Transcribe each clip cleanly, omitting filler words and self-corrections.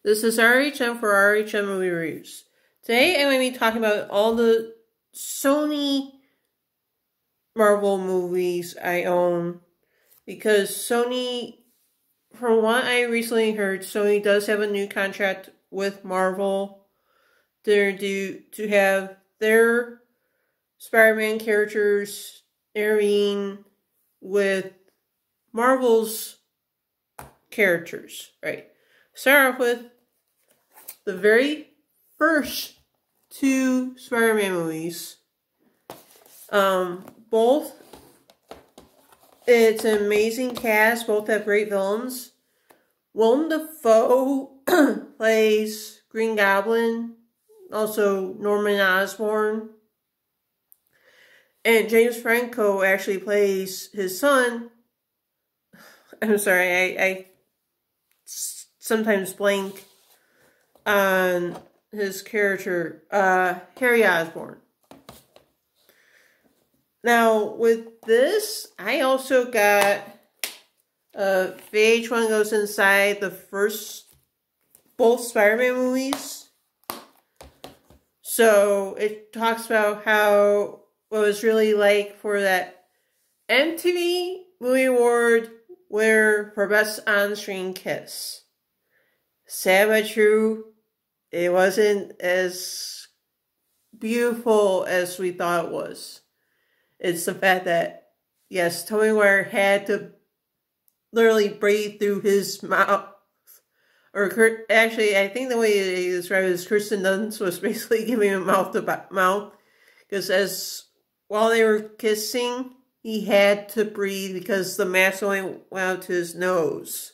This is RHM for RHM Movie Reviews. Today I'm going to be talking about all the Sony Marvel movies I own. Because Sony, from what I recently heard, Sony does have a new contract with Marvel. They're due to have their Spider-Man characters intervene with Marvel's characters. Right. Start off with the very first two Spider-Man movies. Both, it's an amazing cast. Both have great villains. Willem Dafoe plays Green Goblin, also Norman Osborn. And James Franco actually plays his son. I'm sorry, I sometimes blank on his character, Harry Osborn. Now, with this, I also got VH1 goes inside the both Spider-Man movies. So, it talks about what it was really like for that MTV Movie Award winner for Best On-Screen Kiss. Sad but true, it wasn't as beautiful as we thought it was. It's the fact that, yes, Tobey Maguire had to literally breathe through his mouth. Or, actually, I think the way they described it is Kirsten Dunst was basically giving him mouth to mouth. Because while they were kissing, he had to breathe because the mask only went out to his nose.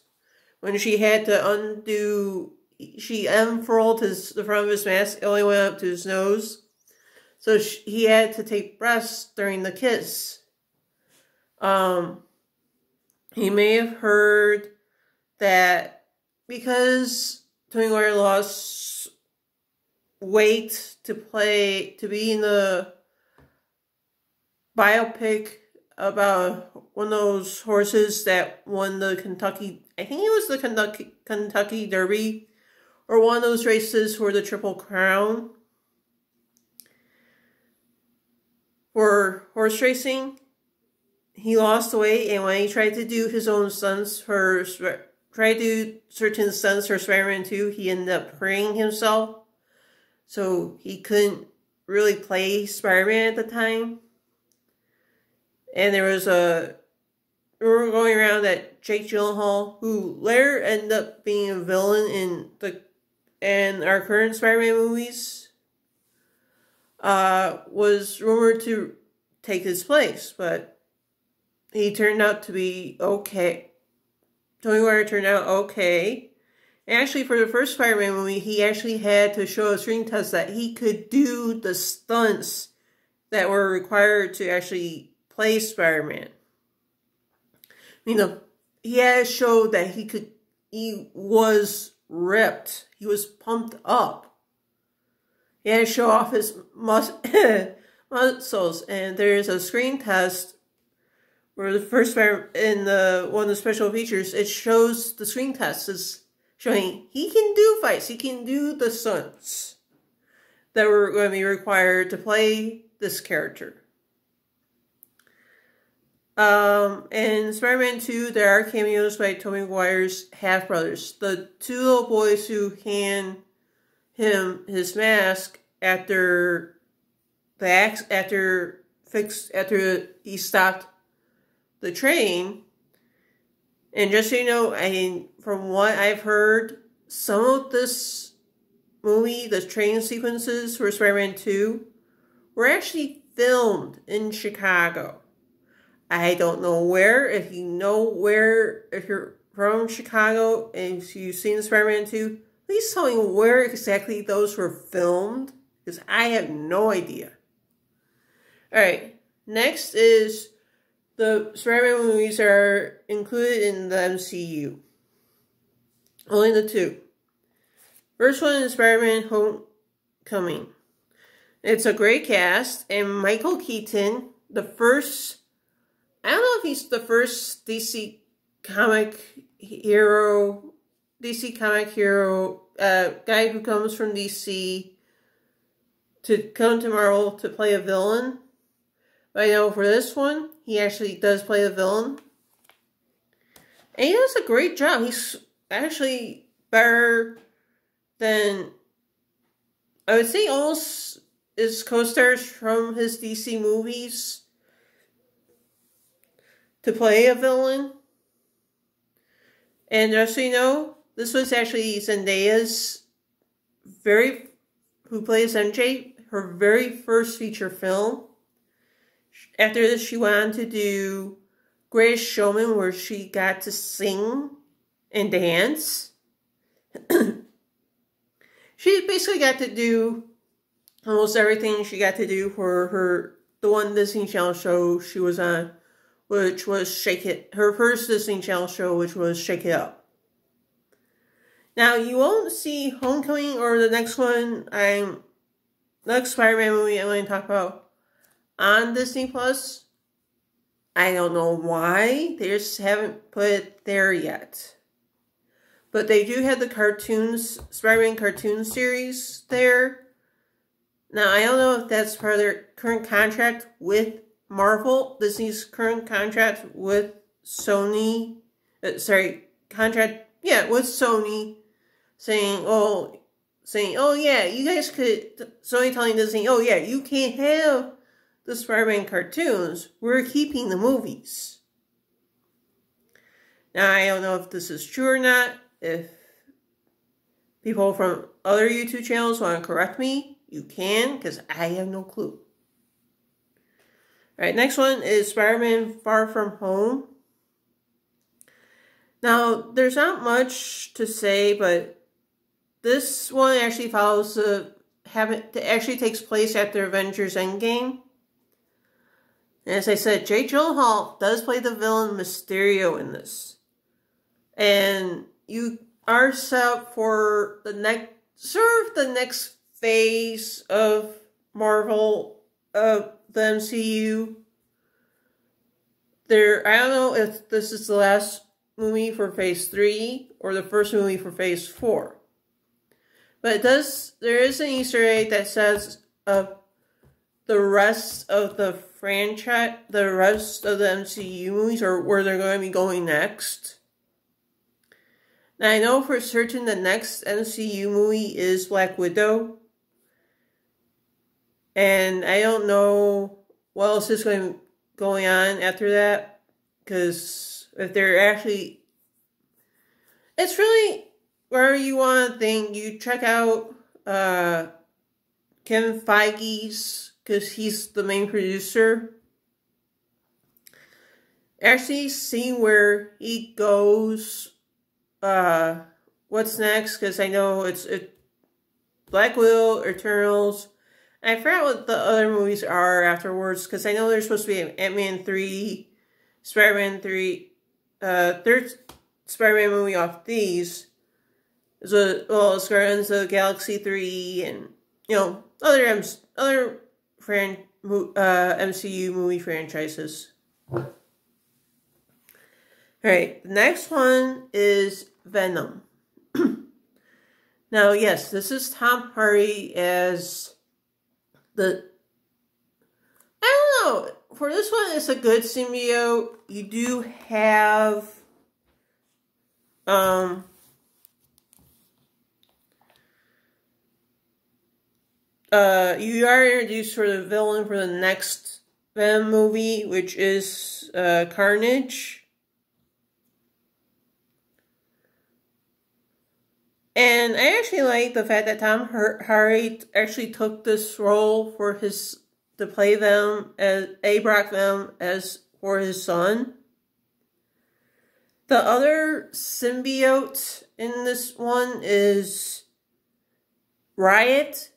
When she had to she unfurled the front of his mask, it only went up to his nose. So he had to take breaths during the kiss. He may have heard that because Tobey Maguire lost weight to be in the biopic about one of those horses that won the Kentucky, I think it was the Kentucky Derby, or one of those races for the Triple Crown for horse racing. He lost weight, and when he tried to do his own stunts tried to do certain stunts for Spider-Man 2, he ended up hurting himself. So he couldn't really play Spider-Man at the time. And there was a rumor going around that Jake Gyllenhaal, who later ended up being a villain in our current Spider-Man movies, was rumored to take his place, but he turned out to be okay. Tobey Maguire turned out okay. And actually, for the first Spider-Man movie, he actually had to show a screen test that he could do the stunts that were required to actually play Spider-Man. He had to show that he was ripped. He was pumped up. He had to show off his muscles. And there's a screen test where the first in one of the special features, it shows the screen test is showing he can do fights. He can do the stunts that were going to be required to play this character. In Spider-Man 2, there are cameos by Tobey Maguire's half-brothers. The two little boys who hand him his mask after he stopped the train. And just so you know, from what I've heard, some of this movie, the train sequences for Spider-Man 2, were actually filmed in Chicago. I don't know where. If you know where, if you're from Chicago and if you've seen Spider-Man 2, please tell me where exactly those were filmed, because I have no idea. Alright, next is the Spider-Man movies are included in the MCU. Only the two. First one is Spider-Man Homecoming. It's a great cast, and Michael Keaton, I don't know if he's the first DC comic hero DC comic hero, guy who comes from DC to come to Marvel to play a villain. But I know for this one, he actually does play a villain. And he does a great job. He's actually better than, I would say, almost his co-stars from his DC movies to play a villain. And just so you know, this was actually Zendaya's who plays MJ, her very first feature film. After this, she went on to do Greatest Showman, where she got to sing and dance. She basically got to do almost everything she got to do for the one Disney Channel show she was on, which was Shake It. Her first Disney Channel show, which was Shake It Up. Now, you won't see Homecoming or the next one, next Spider-Man movie I'm going to talk about on Disney Plus. I don't know why. They just haven't put it there yet. But they do have the cartoons, Spider-Man cartoon series there. Now, I don't know if that's part of their current contract with Marvel, Disney's current contract with Sony. With Sony, saying, oh yeah, you guys could, Sony telling Disney, oh yeah, you can't have the Spider-Man cartoons, we're keeping the movies. Now, I don't know if this is true or not. If people from other YouTube channels want to correct me, you can, because I have no clue. Alright, next one is Spider-Man Far From Home. Now, there's not much to say, but this one actually follows actually takes place after Avengers Endgame. And as I said, Jake Gyllenhaal does play the villain Mysterio in this. And you are set up for the next phase of Marvel, of the MCU. I don't know if this is the last movie for Phase 3 or the first movie for Phase 4. But there is an Easter egg that says the rest of the franchise, the rest of the MCU movies, or where they're going to be going next. Now, I know for certain the next MCU movie is Black Widow. And I don't know what else is going on after that. Because if they're actually... It's really wherever you want to think. You check out Kevin Feige's, because he's the main producer. Actually see where he goes, what's next, because I know it's Black Widow, Eternals. I forgot what the other movies are afterwards, because I know there's supposed to be Ant-Man 3, Spider-Man 3, third Spider-Man movie off these. It's Guardians of the Galaxy 3, and, you know, other MCU movie franchises. Alright, the next one is Venom. Now, yes, this is Tom Hardy as I don't know, for this one, it's a good symbiote. You do have, you are introduced for the villain for the next Venom movie, which is, Carnage. And I actually like the fact that Tom Hardy actually took this role to play Venom as Brock Venom as for his son. The other symbiote in this one is Riot.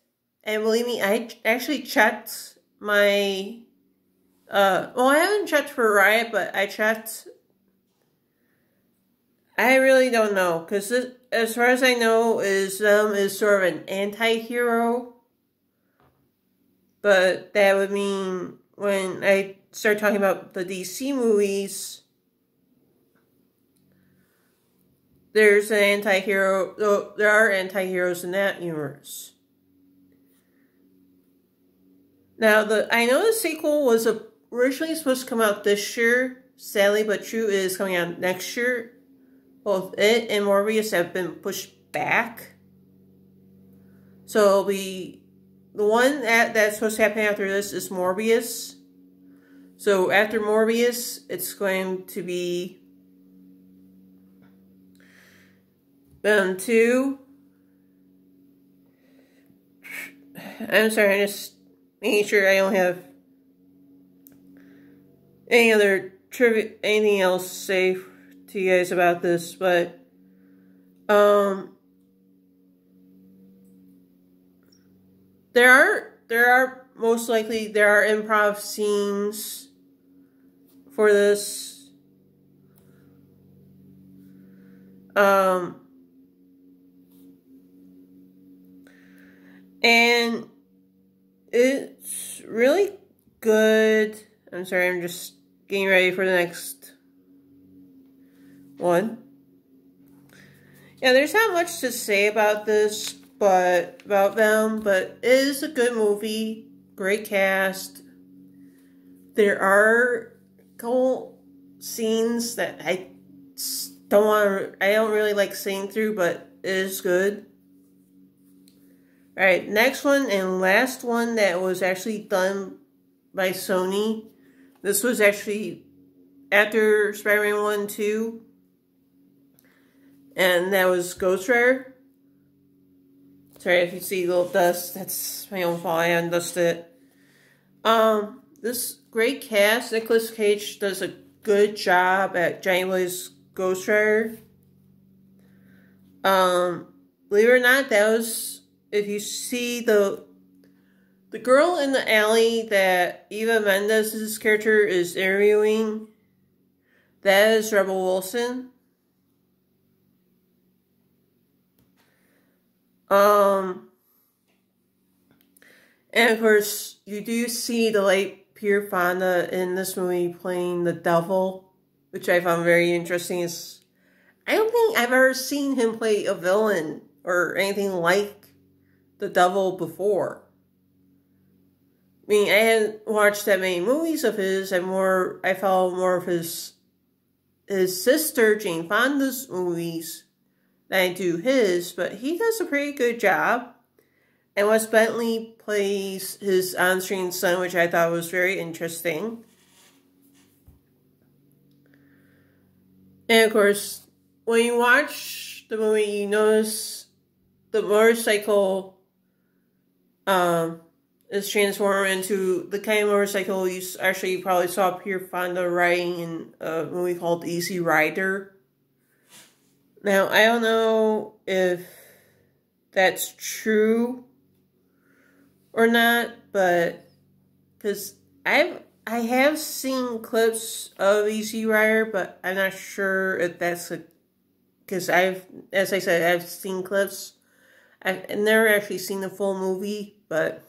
And believe me, I actually checked my, well, I haven't checked for Riot, but I checked. I really don't know, because as far as I know, is sort of an anti-hero. But that would mean when I start talking about the DC movies, there's an anti-hero, though there are anti-heroes in that universe. Now, I know the sequel was originally supposed to come out this year. Sadly but true, it is coming out next year. Both it and Morbius have been pushed back. So it'll be the one that's supposed to happen after this is Morbius. So after Morbius, it's going to be Venom 2. I'm sorry, I'm just making sure I don't have any other trivia, anything else to say to you guys about this, but there are most likely improv scenes for this. And it's really good. I'm sorry, I'm just getting ready for the next one. Yeah, there's not much to say about this, about them, but it is a good movie. Great cast. There are a couple scenes that I don't really like seeing through, but it is good. Alright, next one and last one that was actually done by Sony. This was actually after Spider-Man 1 and 2. And that was Ghost Rider. Sorry if you see little dust, that's my own fault, I haven't dusted it. This great cast. Nicolas Cage does a good job at Johnny Blaze's Ghost Rider. Believe it or not, that was, if you see the girl in the alley that Eva Mendes' character is interviewing, that is Rebel Wilson. And of course, you do see the late Pierre Fonda in this movie playing the devil, which I found very interesting. I don't think I've ever seen him play a villain or anything like the devil before. I mean, I hadn't watched that many movies of his. I followed more of his sister Jane Fonda's movies than I do his, but he does a pretty good job. And Wes Bentley plays his on-screen son, which I thought was very interesting. And of course, when you watch the movie, you notice the motorcycle is transformed into the kind of motorcycle you actually probably saw Pierre Fonda riding in a movie called Easy Rider. Now, I don't know if that's true or not, but because I have seen clips of Easy Rider, but I'm not sure if that's because as I said, I've seen clips. I've never actually seen the full movie, but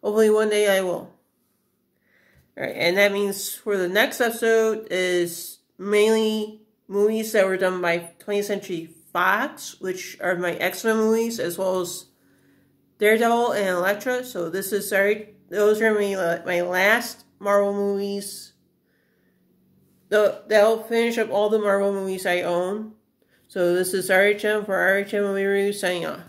hopefully one day I will. Alright, and that means for the next episode is mainly movies that were done by 20th Century Fox, which are my X-Men movies, as well as Daredevil and Elektra. So those are my last Marvel movies. That'll finish up all the Marvel movies I own. So this is RHM for RHM Movie Review, signing off.